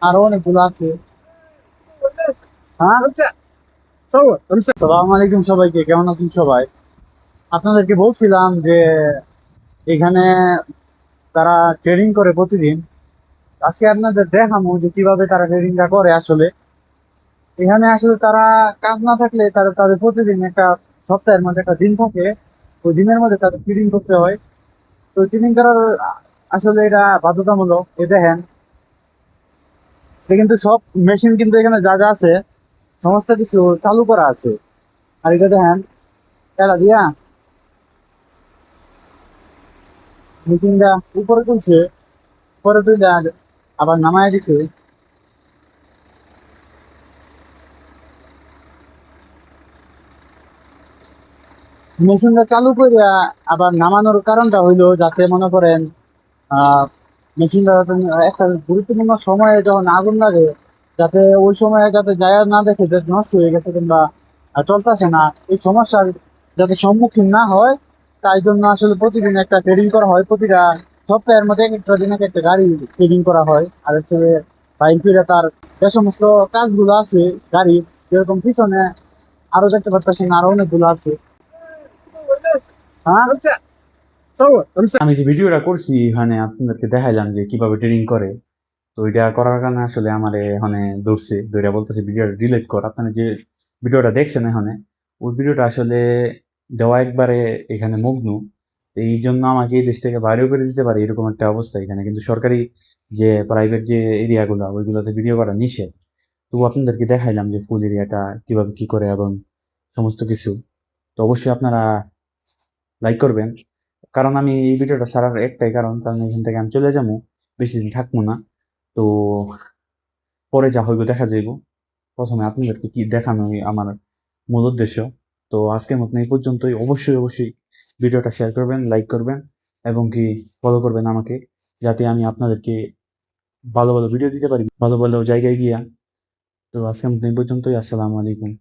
আরো অনেকগুলো আছে। হ্যাঁ, সালাম আলাইকুম সবাইকে, কেমন আছেন সবাই? আপনাদেরকে বলছিলাম যে এখানে তারা ট্রেডিং করে প্রতিদিন। আজকে আপনাদের দেখাবো যে কিভাবে তারা ট্রেডিংটা করে আসলে। এখানে আসলে তারা কাজ না থাকলে তারা তাদের প্রতিদিন একটা সপ্তাহের মধ্যে একটা দিন থাকে, ওই দিনের মধ্যে তাদের ট্রেডিং করতে হয়। তো ট্রেডিং করার আসলে এটা বাধ্যতামূলক। এ দেখেন, এটা কিন্তু সব মেশিন কিন্তু এখানে যা যা আছে সমস্ত কিছু চালু করা আছে। আর এটা দেখেন, এটা দিয়া মেশিনটা উপরে তুলছে, পরে তুলে আবার নামায় দিছে। মেশিনটা চালু করে আবার নামানোর কারণটা হইলো যাতে মনে করেন আহ মেশিনটা যাতে একটা গুরুত্বপূর্ণ সময়ে যখন আগুন লাগে, যাতে ওই সময়ে যাতে যায় না দেখে যে নষ্ট হয়ে গেছে কিংবা চলতেছে না, এই সমস্যার যাতে সম্মুখীন না হয়, তাই জন্য আসলে প্রতিদিন একটা ট্রেডিং করা হয়। প্রতিটা সপ্তাহের মধ্যে এক একটা দিন এক একটা গাড়ি ট্রেডিং করা হয়। আর হচ্ছে বাইক ফিরে তার যে সমস্ত কাজগুলো আছে গাড়ির, যেরকম পিছনে আরো দেখতে পারতেছেন আরো অনেকগুলো আছে। হ্যাঁ, আমি যে ভিডিওটা করছি এখানে আপনাদেরকে দেখাইলাম যে কিভাবে ট্রেডিং করে। তো এটা করার কারণে আসলে আমার এখানে ধরছে ধরে বলতেছে ভিডিওটা ডিলিট কর। আপনারা যে ভিডিওটা দেখছেন এখানে, ওই ভিডিওটা আসলে দেওয়া একবারে এখানে মগ্ন। এই জন্য আমাকে এই দেশ থেকে বাইরেও করে দিতে পারে এরকম একটা অবস্থা। এখানে কিন্তু সরকারি যে প্রাইভেট যে এরিয়াগুলো ওইগুলোতে ভিডিও করা নিষেধ। তো আপনাদেরকে দেখাইলাম যে ফুল এরিয়াটা কিভাবে কি করে এবং সমস্ত কিছু। তো অবশ্যই আপনারা লাইক করবেন, কারণ আমি এই ভিডিওটা ছাড়ার একটাই কারণ, কারণ এখান থেকে আমি চলে যাবো, বেশি দিন থাকবো না। তো পরে যা হইব দেখা যাইব। প্রথমে আপনাদেরকে কি দেখানোই আমার মূল উদ্দেশ্য। তো আজকের মতন এই পর্যন্তই। অবশ্যই অবশ্যই ভিডিওটা শেয়ার করবেন, লাইক করবেন এবং কি ফলো করবেন আমাকে, যাতে আমি আপনাদেরকে ভালো ভালো ভিডিও দিতে পারি ভালো ভালো জায়গায় গিয়া। তো আজকের মতন এই পর্যন্তই। আসসালামু আলাইকুম।